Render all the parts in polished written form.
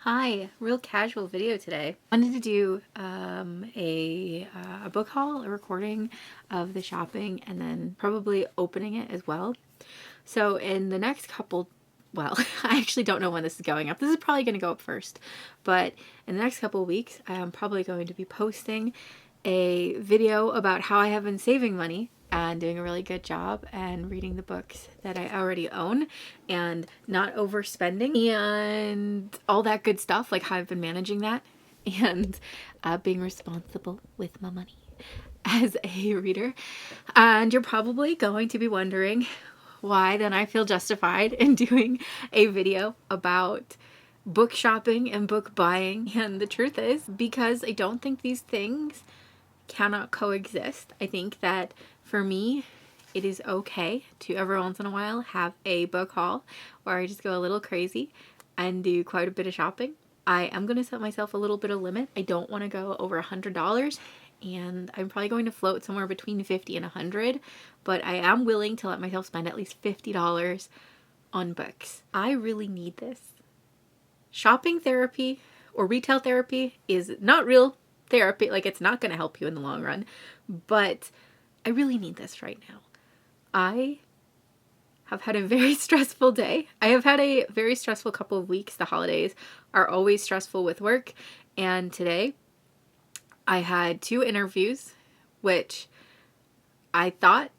Hi, real casual video today. I wanted to do a book haul, a recording of the shopping, and then probably opening it as well. So in the next couple, well, I actually don't know when this is going up. This is probably going to go up first, but in the next couple of weeks, I am probably going to be posting a video about how I have been saving money and doing a really good job and reading the books that I already own and not overspending and all that good stuff, like how I've been managing that and being responsible with my money as a reader. And you're probably going to be wondering why then I feel justified in doing a video about book shopping and book buying. And the truth is, because I don't think these things cannot coexist. I think that for me, it is okay to every once in a while have a book haul where I just go a little crazy and do quite a bit of shopping. I am going to set myself a little bit of limit. I don't want to go over $100, and I'm probably going to float somewhere between 50 and 100, but I am willing to let myself spend at least $50 on books. I really need this. Shopping therapy or retail therapy is not real therapy. Like, it's not going to help you in the long run, but I really need this right now. I have had a very stressful day. I have had a very stressful couple of weeks. The holidays are always stressful with work, and today I had 2 interviews, which I thought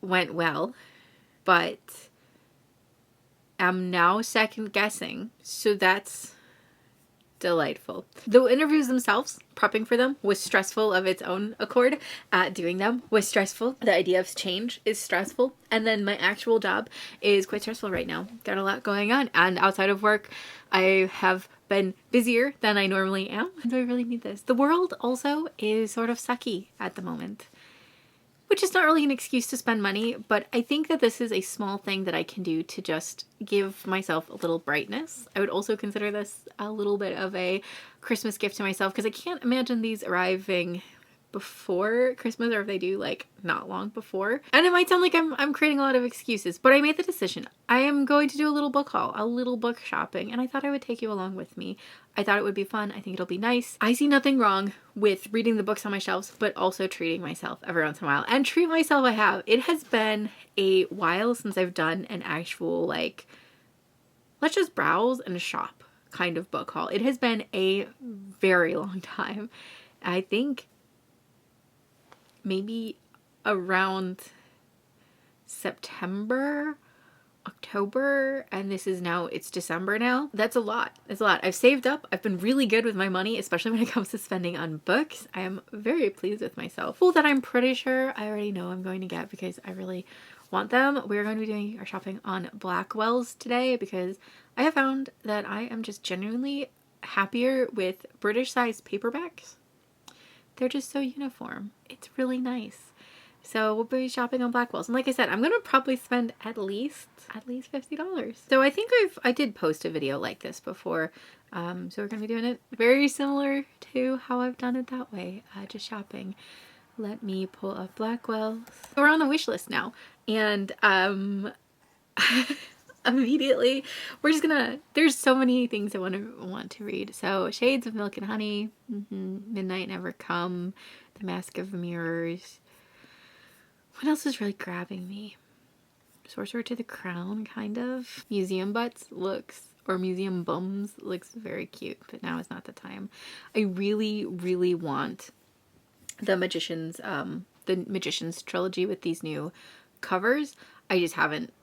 went well, but am now second guessing. So that's delightful. The interviews themselves, prepping for them, was stressful of its own accord. Doing them was stressful. The idea of change is stressful. And then my actual job is quite stressful right now. Got a lot going on. And outside of work, I have been busier than I normally am. And so I really need this. The world also is sort of sucky at the moment, which is not really an excuse to spend money, but I think that this is a small thing that I can do to just give myself a little brightness. I would also consider this a little bit of a Christmas gift to myself, because I can't imagine these arriving before Christmas, or if they do, like, not long before. And it might sound like I'm creating a lot of excuses, but I made the decision. I am going to do a little book haul, a little book shopping, and I thought I would take you along with me. I thought it would be fun. I think it'll be nice. I see nothing wrong with reading the books on my shelves, but also treating myself every once in a while. And treat myself I have. It has been a while since I've done an actual, like, let's just browse and shop kind of book haul. It has been a very long time. I think maybe around September, October, and this is now, it's December now. That's a lot. It's a lot. I've saved up. I've been really good with my money, especially when it comes to spending on books. I am very pleased with myself. Well, that I'm pretty sure I already know I'm going to get because I really want them. We're going to be doing our shopping on Blackwell's today because I have found that I am just genuinely happier with British sized paperbacks. They're just so uniform. It's really nice. So we'll be shopping on Blackwell's. And like I said, I'm going to probably spend at least $50. So I think I did post a video like this before. So we're going to be doing it very similar to how I've done it that way. Just shopping. Let me pull up Blackwell's. We're on the wish list now. And immediately we're just gonna, there's so many things I want to read. So Shades of Milk and Honey, Midnight Never Come, The Mask of Mirrors. What else is really grabbing me? Sorcerer to the Crown, kind of. Museum Butts looks, or Museum Bums looks very cute, but now is not the time. I really, really want the Magician's trilogy with these new covers. I just haven't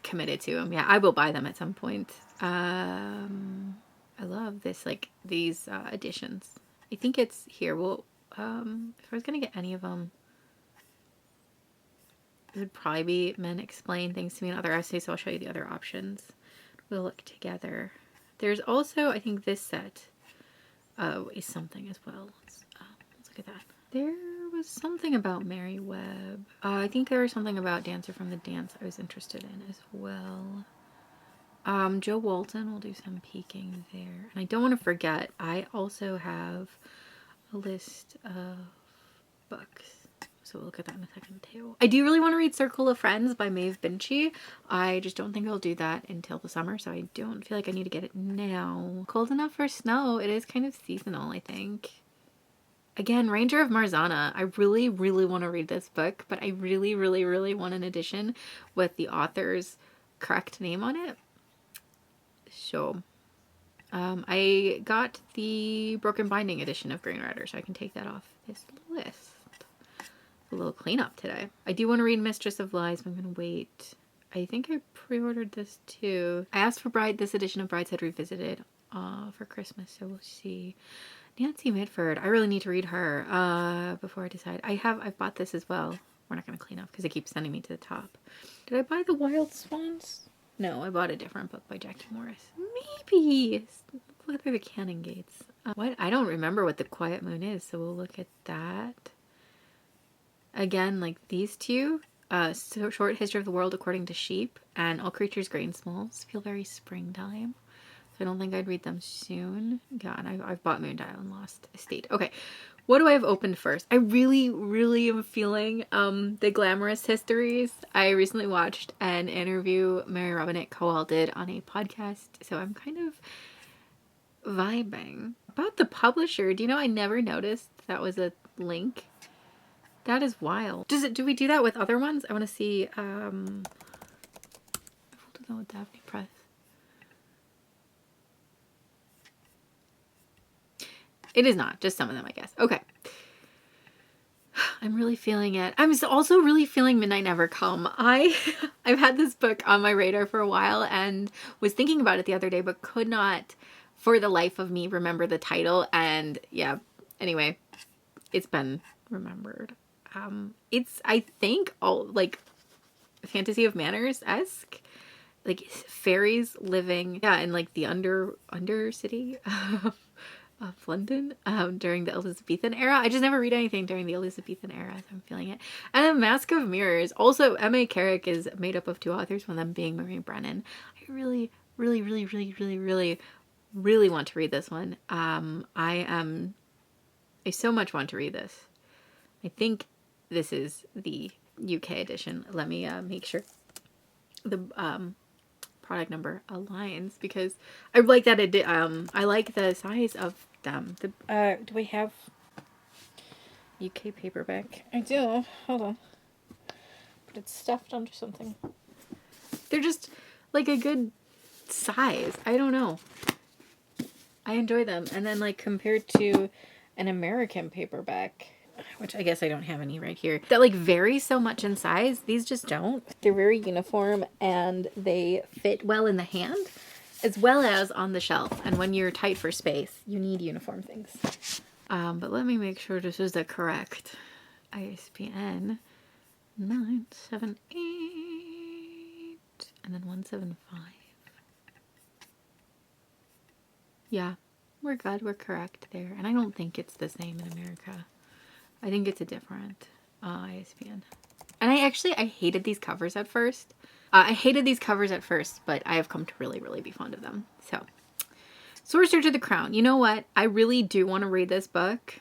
committed to them. Yeah, I will buy them at some point. I love this, like, these editions. I think it's here. Well, if I was gonna get any of them, it would probably be Men Explain Things to Me in Other Essays, so I'll show you the other options. We'll look together. There's also, I think this set is something as well. Let's look at that. There was something about Mary Webb. I think there was something about Dancer from the Dance I was interested in as well. Jo Walton, we'll do some peeking there. And I don't want to forget, I also have a list of books. So we'll look at that in a second too. I do really want to read Circle of Friends by Maeve Binchy. I just don't think I'll do that until the summer, so I don't feel like I need to get it now. Cold enough for snow. It is kind of seasonal, I think. Again, Ranger of Marzana. I really, really want to read this book, but I really, really, really want an edition with the author's correct name on it. So, I got the Broken Binding edition of Green Rider, so I can take that off this list. A little cleanup today. I do want to read Mistress of Lies, but I'm going to wait. I think I pre-ordered this too. I asked for this edition of Brideshead Revisited for Christmas, so we'll see. Nancy Mitford. I really need to read her before I decide. I've bought this as well. We're not going to clean up because it keeps sending me to the top. Did I buy The Wild Swans? No, I bought a different book by Jackie Morris. Maybe. Look through the Canongates. What? I don't remember what The Quiet Moon is, so we'll look at that. Again, like these two, Short History of the World According to Sheep and All Creatures Great and Small feel very springtime. So I don't think I'd read them soon. God, I've bought Moondial and Lost Estate. Okay, what do I have opened first? I really, really am feeling the Glamorous Histories. I recently watched an interview Mary Robinette Kowal did on a podcast, so I'm kind of vibing. About the publisher, do you know I never noticed that was a link? That is wild. Do we do that with other ones? I want to see, I folded that with Daphne Press. It is not, just some of them, I guess. Okay. I'm really feeling it. I'm also really feeling Midnight Never Come. I've had this book on my radar for a while and was thinking about it the other day, but could not for the life of me remember the title. And yeah, anyway, it's been remembered. It's, I think, all like Fantasy of Manners-esque, like fairies living, yeah, in like the undercity of London during the Elizabethan era. I just never read anything during the Elizabethan era, so I'm feeling it. And Mask of Mirrors. Also, M.A. Carrick is made up of two authors, one of them being Marie Brennan. I really, really, really, really, really, really, really want to read this one. I so much want to read this. I think this is the UK edition. Let me make sure the product number aligns because I like that it did. I like the size of them. Do we have UK paperback? I do. Hold on. But it's stuffed under something. They're just like a good size. I don't know. I enjoy them. And then like compared to an American paperback, which I guess I don't have any right here, that like vary so much in size. These just don't. They're very uniform and they fit well in the hand as well as on the shelf. And when you're tight for space, you need uniform things. But let me make sure this is the correct ISBN. 978 and then 175. Yeah, we're good. We're correct there. And I don't think it's the same in America. I think it's a different ISBN. And I hated these covers at first. But I have come to really, really be fond of them. So, Sword Search of the Crown. You know what? I really do want to read this book,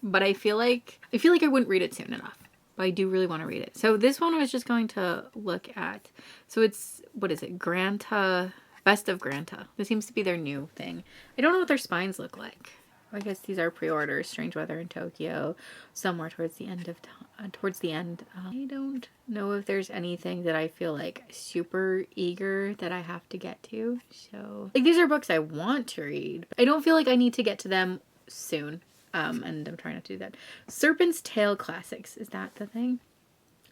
but I feel like I wouldn't read it soon enough. But I do really want to read it. So this one I was just going to look at. So it's, what is it? Granta, Best of Granta. This seems to be their new thing. I don't know what their spines look like. I guess these are pre-orders. Strange Weather in Tokyo, somewhere towards the end of I don't know if there's anything that I feel like super eager that I have to get to. So like these are books I want to read. I don't feel like I need to get to them soon. And I'm trying not to do that. Serpent's Tail Classics. Is that the thing?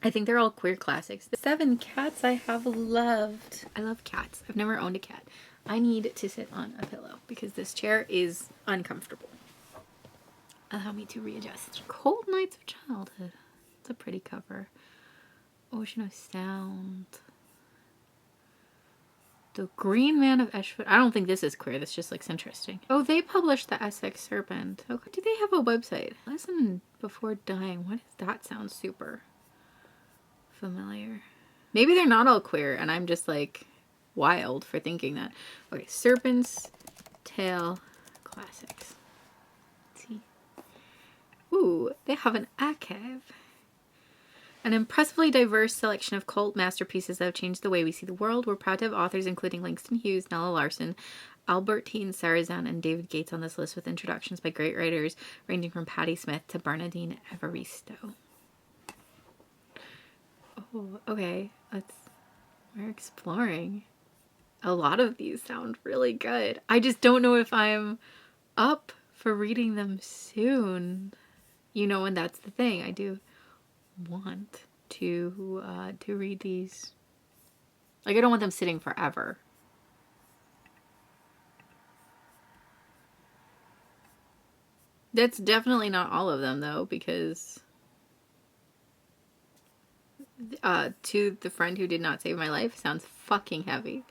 I think they're all queer classics. The 7 cats I have loved. I love cats. I've never owned a cat. I need to sit on a pillow because this chair is uncomfortable. Allow me to readjust. Cold Nights of Childhood. It's a pretty cover. Ocean of Sound. The Green Man of Eshwood. I don't think this is queer. This just looks interesting. Oh, they published the Essex Serpent. Okay. Do they have a website? Listen Before Dying. What does that sound super familiar? Maybe they're not all queer and I'm just like wild for thinking that. Okay, Serpent's Tail Classics. Let's see. Ooh, they have an archive. An impressively diverse selection of cult masterpieces that have changed the way we see the world. We're proud to have authors including Langston Hughes, Nella Larson, Albertine Sarrazin, and David Gates on this list, with introductions by great writers ranging from Patti Smith to Bernardine Evaristo. Oh, okay. We're exploring. A lot of these sound really good. I just don't know if I'm up for reading them soon. You know, and that's the thing. I do want to read these. Like, I don't want them sitting forever. That's definitely not all of them, though, because To the Friend Who Did Not Save My Life sounds fucking heavy.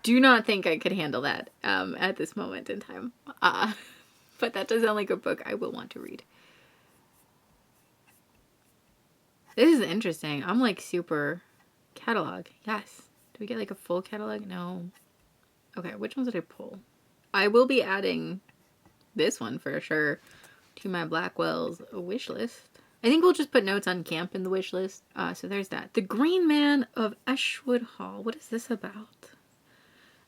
Do not think I could handle that at this moment in time. But that does sound like a book I will want to read. This is interesting. I'm like super catalog. Yes. Do we get like a full catalog? No. Okay, which ones did I pull? I will be adding this one for sure to my Blackwell's wish list. I think we'll just put Notes on Camp in the wish list. So there's that. The Green Man of Eschwood Hall. What is this about?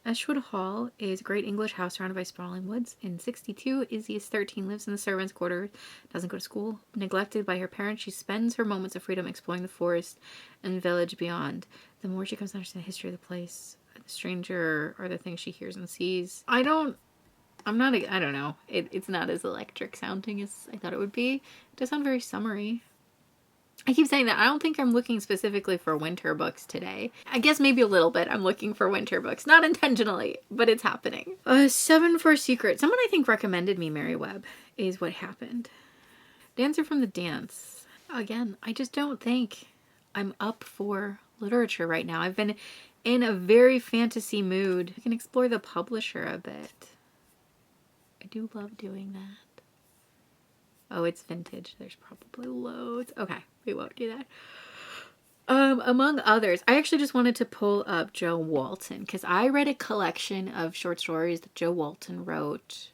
Eschwood Hall is a great English house surrounded by sprawling woods. In 62, Izzy is 13, lives in the servants' quarters, doesn't go to school. Neglected by her parents, she spends her moments of freedom exploring the forest and village beyond. The more she comes to understand the history of the place, the stranger or the things she hears and sees. I don't know. It's not as electric sounding as I thought it would be. It does sound very summery. I keep saying that. I don't think I'm looking specifically for winter books today. I guess maybe a little bit I'm looking for winter books. Not intentionally, but it's happening. 7 for a Secret. Someone I think recommended me Mary Webb is what happened. Dancer from the Dance. Again, I just don't think I'm up for literature right now. I've been in a very fantasy mood. I can explore the publisher a bit. I do love doing that. Oh, it's vintage. There's probably loads. Okay, we won't do that. Among others, I actually just wanted to pull up Jo Walton because I read a collection of short stories that Jo Walton wrote,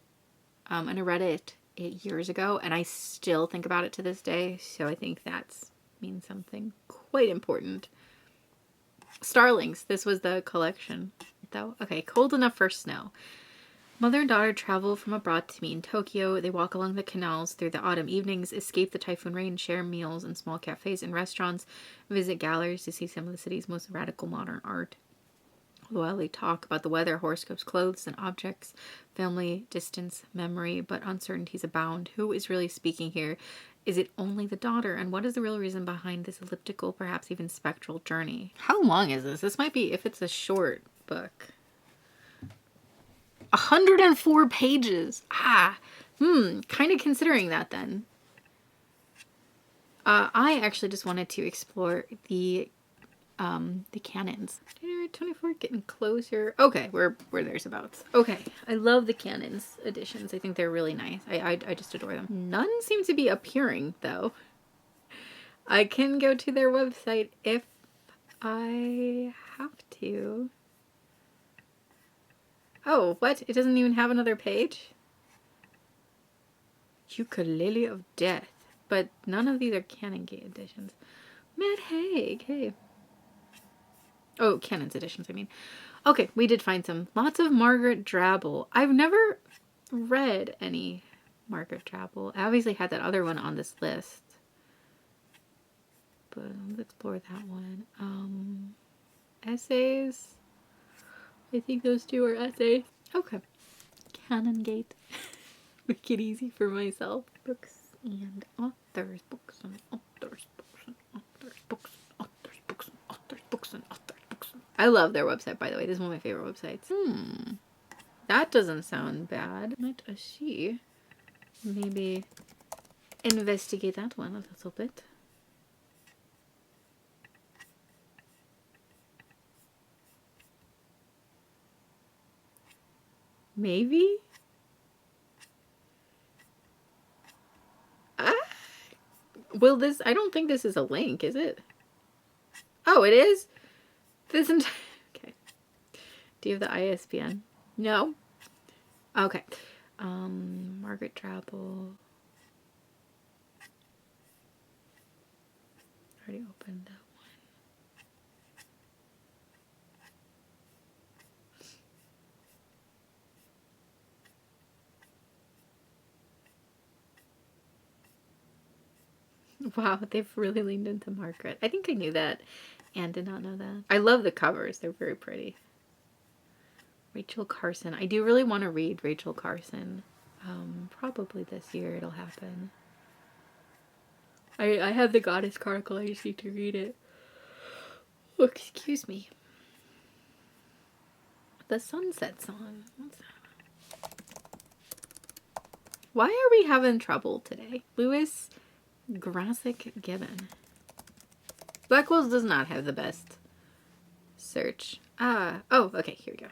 and I read it 8 years ago, and I still think about it to this day. So I think that means something quite important. Starlings. This was the collection, though. Okay, Cold Enough for Snow. Mother and daughter travel from abroad to meet in Tokyo. They walk along the canals through the autumn evenings, escape the typhoon rain, share meals in small cafes and restaurants, visit galleries to see some of the city's most radical modern art. While they talk about the weather, horoscopes, clothes, and objects, family, distance, memory, but uncertainties abound. Who is really speaking here? Is it only the daughter? And what is the real reason behind this elliptical, perhaps even spectral journey? How long is this? This might be, if it's a short book, 104 pages. Kind of considering that then. I actually just wanted to explore the canons. January 24th, getting closer. Okay, we're there's abouts. Okay, I love the canons editions. I think they're really nice. I just adore them. None seem to be appearing though. I can go to their website if I have to. Oh, what? It doesn't even have another page? Ukulele of Death. But none of these are Canongate editions. Matt Haig, hey. Oh, Canon's editions, I mean. Okay, we did find some. Lots of Margaret Drabble. I've never read any Margaret Drabble. I obviously had that other one on this list. But let's explore that one. Essays. I think those two are essays. Okay. Canongate. Make it easy for myself. Books and authors. Books and authors. Books and authors. Books and authors. Books and authors. Books and authors. Books and... I love their website, by the way. This is one of my favorite websites. That doesn't sound bad. Might I see? Maybe investigate that one a little bit. Maybe? Will this... I don't think this is a link, is it? Oh, it is? This entire... Okay. Do you have the ISBN? No? Okay. Margaret Drabble. already opened that one. Wow, they've really leaned into Margaret. I think I knew that and did not know that. I love the covers. They're very pretty. Rachel Carson. I do really want to read Rachel Carson. Probably this year it'll happen. I have the Goddess Chronicle. I just need to read it. Oh, excuse me. The Sunset Song. What's that? Why are we having trouble today? Louis Grassic Gibbon. Blackwells does not have the best search. Oh, okay, here we go.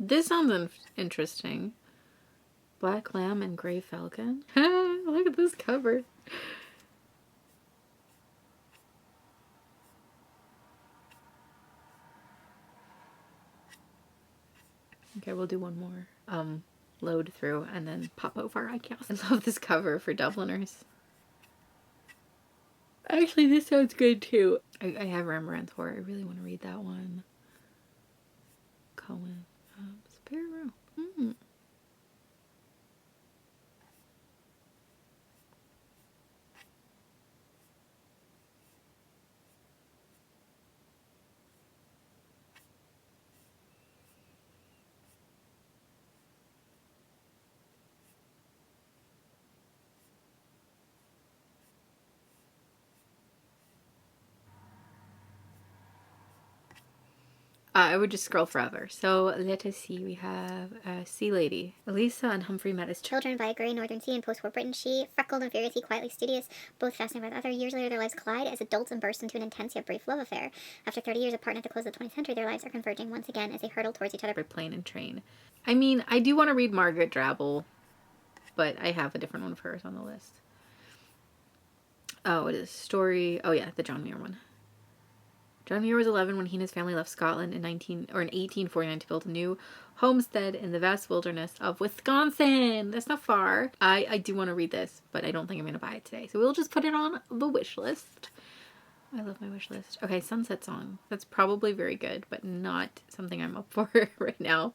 This sounds interesting. Black Lamb and Gray Falcon. Look at this cover. Okay, we'll do one more. Load through and then pop over, I guess. I love this cover for Dubliners. Actually, this sounds good too. I have Rembrandt-Thor. I really want to read that one. Cohen. Spirit Row. I would just scroll forever. So let us see. We have Sea Lady. Elisa and Humphrey met as children by a grey northern sea in post-war Britain. She, freckled and fierce, he quietly studious, both fascinated by the other. Years later, their lives collide as adults and burst into an intense yet brief love affair. After 30 years apart at the close of the 20th century, their lives are converging once again as they hurtle towards each other by plane and train. I mean, I do want to read Margaret Drabble, but I have a different one of hers on the list. Oh, it is story. Oh yeah, the John Muir one. John Muir was 11 when he and his family left Scotland in 1849 to build a new homestead in the vast wilderness of Wisconsin. That's not far. I do want to read this, but I don't think I'm going to buy it today. So we'll just put it on the wish list. I love my wish list. Okay, Sunset Song. That's probably very good, but not something I'm up for right now.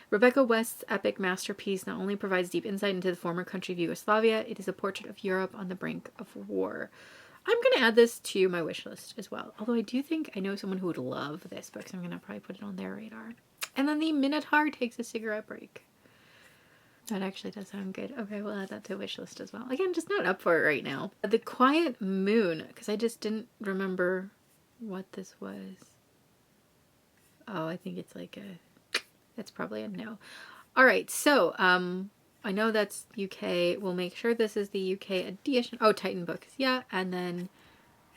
Rebecca West's epic masterpiece not only provides deep insight into the former country of Yugoslavia, it is a portrait of Europe on the brink of war. I'm going to add this to my wish list as well. Although I do think I know someone who would love this book, so I'm going to probably put it on their radar. And then the Minotaur takes a cigarette break. That actually does sound good. Okay, we'll add that to a wish list as well. Again, just not up for it right now. The Quiet Moon, because I just didn't remember what this was. Oh, I think it's like it's probably a no. All right, so I know that's UK. We'll make sure this is the UK edition. Oh, Titan Books. Yeah. And then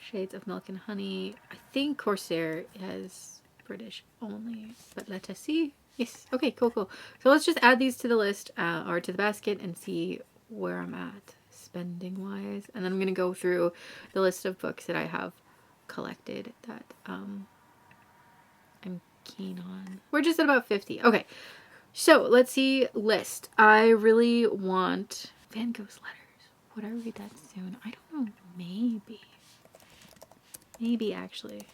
Shades of Milk and Honey. I think Corsair has British only. But let us see. Yes. Okay, cool. So let's just add these to the list or to the basket and see where I'm at spending wise. And then I'm going to go through the list of books that I have collected that I'm keen on. We're just at about 50. Okay. So, let's see, list. I really want Van Gogh's Letters. Would I read that soon? I don't know. Maybe. Maybe, actually.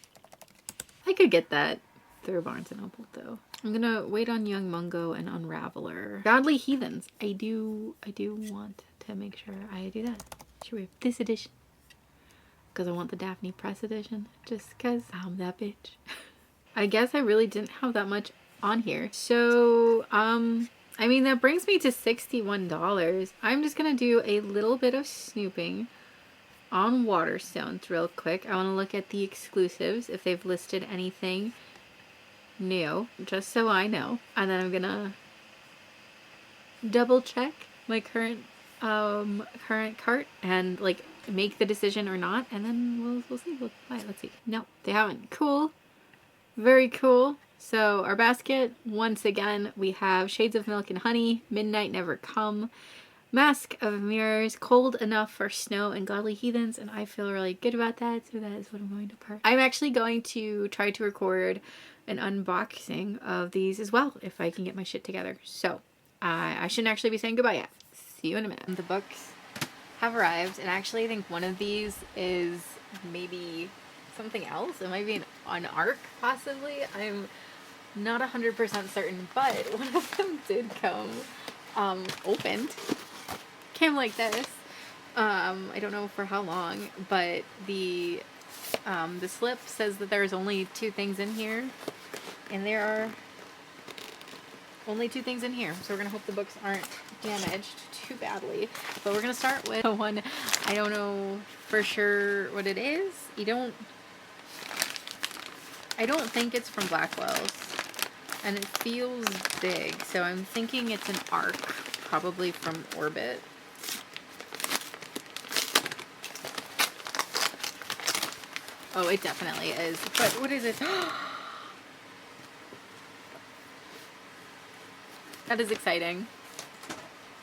I could get that through Barnes & Noble, though. I'm gonna wait on Young Mungo and Unraveler. Godly Heathens. I do want to make sure I do that. Should we have this edition? Because I want the Daphne Press edition. Just because I'm that bitch. I guess I really didn't have that much on here. So, I mean, that brings me to $61. I'm just gonna do a little bit of snooping on Waterstones real quick. I want to look at the exclusives, if they've listed anything new, just so I know. And then I'm gonna double check my current cart and like make the decision or not, and then we'll see. We'll buy it. Let's see. No, they haven't. Cool. Very cool. So our basket, once again, we have Shades of Milk and Honey, Midnight Never Come, Mask of Mirrors, Cold Enough for Snow, and Godly Heathens, and I feel really good about that, so that is what I'm going to part. I'm actually going to try to record an unboxing of these as well, if I can get my shit together. So I shouldn't actually be saying goodbye yet. See you in a minute. The books have arrived, and actually I think one of these is maybe something else. It might be an arc, possibly. I'm not 100% certain, but one of them did come opened. Came like this. I don't know for how long, but the slip says that there's only 2 things in here, and there are only 2 things in here, so we're gonna hope the books aren't damaged too badly. But we're gonna start with one I don't know for sure what it is. I don't think it's from Blackwell's, and it feels big, so I'm thinking it's an arc, probably from Orbit. Oh, it definitely is. But what is it? That is exciting.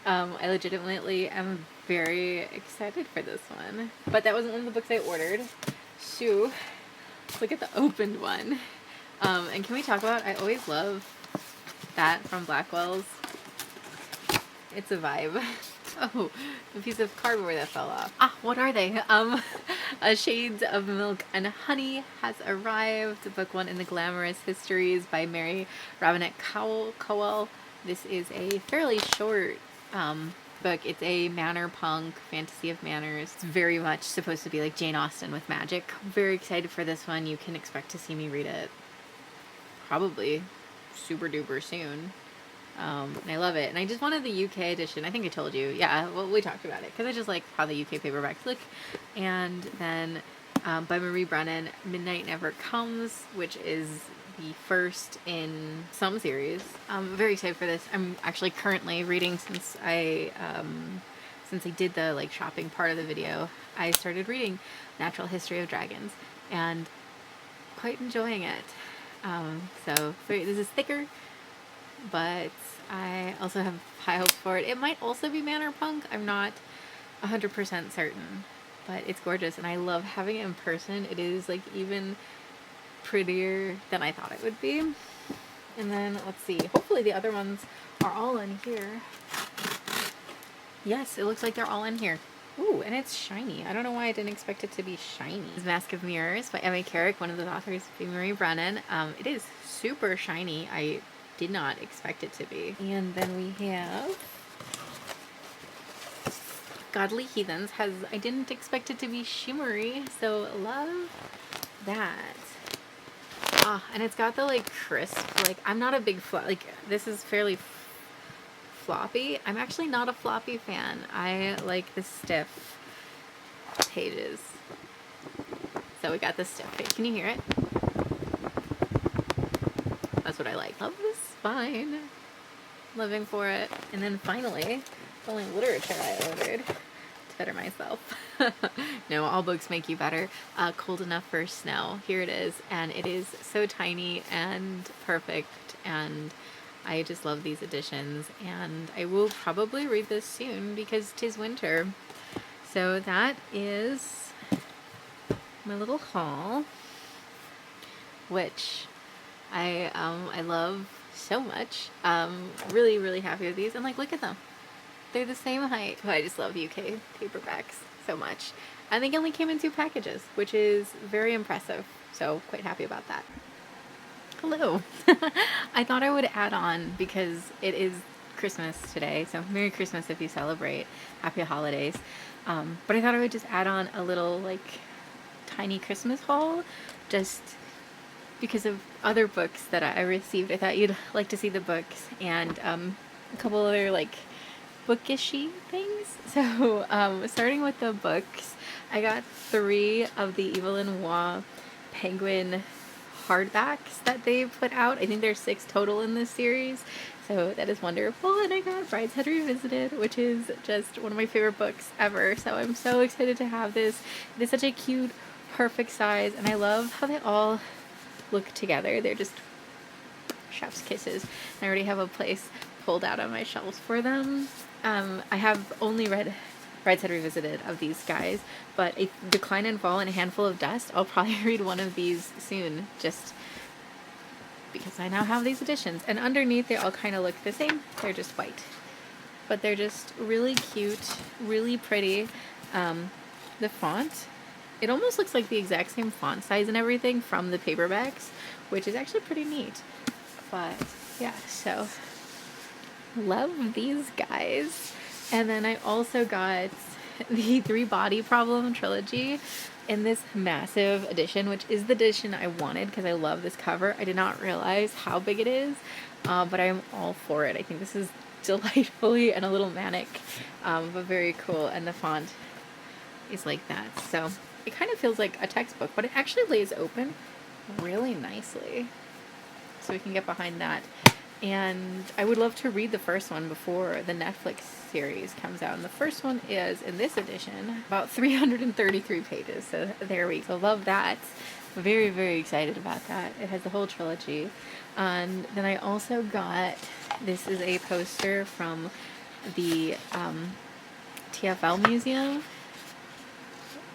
I legitimately am very excited for this one. But that wasn't one of the books I ordered. So, look at the opened one. And can we talk about, I always love that from Blackwell's. It's a vibe. Oh, a piece of cardboard that fell off. Ah, what are they? Shades of Milk and Honey has arrived. Book 1 in the Glamorous Histories by Mary Robinette Kowal. This is a fairly short book. It's a manor punk, fantasy of manners. It's very much supposed to be like Jane Austen with magic. I'm very excited for this one. You can expect to see me read it probably super duper soon. And I love it. And I just wanted the UK edition. I think I told you. Yeah, well, we talked about it because I just like how the UK paperbacks look. And then by Marie Brennan, Midnight Never Comes, which is the first in some series. I'm very excited for this. I'm actually currently reading since I did the like shopping part of the video. I started reading Natural History of Dragons and quite enjoying it. So this is thicker, but I also have high hopes for it. It might also be Manor Punk. I'm not 100% certain, but it's gorgeous and I love having it in person. It is like even prettier than I thought it would be. And then let's see, hopefully the other ones are all in here. Yes, it looks like they're all in here. Ooh, and it's shiny. I don't know why I didn't expect it to be shiny. This is Mask of Mirrors by Emma Carrick, one of the authors of Marie Brennan. It is super shiny. I did not expect it to be. And then we have Godly Heathens. I didn't expect it to be shimmery, so love that. Ah, and it's got the like crisp, like I'm not a big this is fairly floppy. I'm actually not a floppy fan. I like the stiff pages. So we got the stiff page. Can you hear it? That's what I like. Love this spine. Living for it. And then finally, the only literature I ordered to better myself. No, all books make you better. Cold Enough for Snow. Here it is. And it is so tiny and perfect. And I just love these editions. And I will probably read this soon because 'tis winter. So that is my little haul, which I love so much. Really, really happy with these. And like, look at them. They're the same height. I just love UK paperbacks so much. And they only came in 2 packages, which is very impressive. So quite happy about that. Hello. I thought I would add on because it is Christmas today. So Merry Christmas if you celebrate. Happy holidays. But I thought I would just add on a little like tiny Christmas haul just because of other books that I received. I thought you'd like to see the books and a couple other like bookishy things. So starting with the books, I got 3 of the Evelyn Waugh Penguin hardbacks that they put out. I think there's 6 total in this series, so that is wonderful. And I got Brideshead Revisited, which is just one of my favorite books ever, so I'm so excited to have this. It is such a cute, perfect size, and I love how they all look together. They're just chef's kisses. And I already have a place pulled out on my shelves for them. I have only read Brideshead Revisited of these guys, but A Decline and Fall and A Handful of Dust, I'll probably read one of these soon, just because I now have these editions. And underneath they all kind of look the same. They're just white. But they're just really cute, really pretty. The font, it almost looks like the exact same font size and everything from the paperbacks, which is actually pretty neat. But yeah, so love these guys. And then I also got the Three Body Problem trilogy in this massive edition, which is the edition I wanted because I love this cover. I did not realize how big it is, but I am all for it. I think this is delightfully and a little manic, but very cool. And the font is like that. So it kind of feels like a textbook, but it actually lays open really nicely. So we can get behind that. And I would love to read the first one before the Netflix series comes out. And the first one is, in this edition, about 333 pages. So there we go. Love that. Very, very excited about that. It has the whole trilogy. And then I also got, this is a poster from the TFL Museum.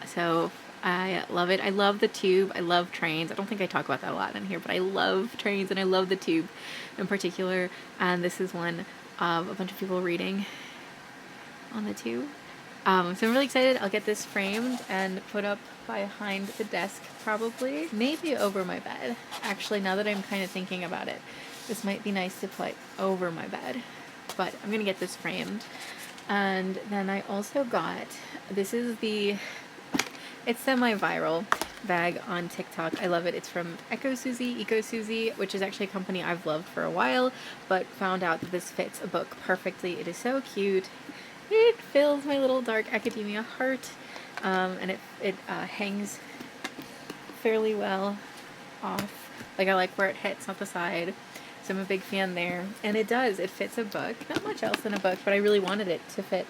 So I love it. I love the tube. I love trains. I don't think I talk about that a lot in here, but I love trains and I love the tube in particular. And this is one of a bunch of people reading on the tube. So I'm really excited. I'll get this framed and put up behind the desk probably. Maybe over my bed. Actually, now that I'm kind of thinking about it, this might be nice to put over my bed. But I'm going to get this framed. And then I also got, this is the, it's semi-viral bag on TikTok. I love it. It's from Eco Susie, which is actually a company I've loved for a while, but found out that this fits a book perfectly. It is so cute. It fills my little dark academia heart, and it hangs fairly well off. Like, I like where it hits, not the side. So I'm a big fan there. And it does. It fits a book. Not much else in a book, but I really wanted it to fit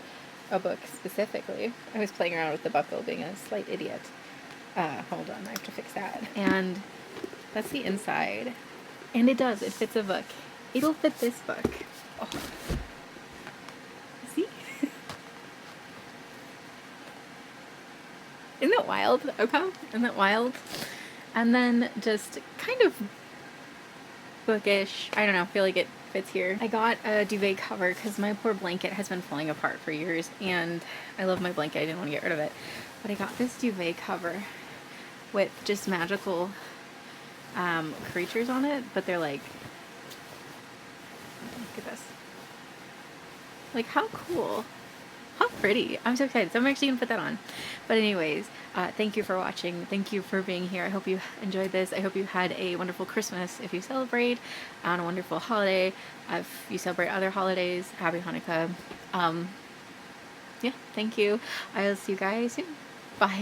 a book specifically. I was playing around with the buckle, being a slight idiot. Hold on, I have to fix that. And that's the inside. And it does. It fits a book. It'll fit this book. Oh. See? Isn't that wild? Okay. Isn't that wild? And then just kind of bookish. I don't know. I feel like it fits here. I got a duvet cover because my poor blanket has been falling apart for years, and I love my blanket. I didn't want to get rid of it. But I got this duvet cover with just magical creatures on it, but they're like, look at this. Like, how cool. How pretty. I'm so excited. So I'm actually going to put that on. But anyways, thank you for watching. Thank you for being here. I hope you enjoyed this. I hope you had a wonderful Christmas if you celebrate, and a wonderful holiday if you celebrate other holidays. Happy Hanukkah. Yeah, thank you. I'll see you guys soon. Bye.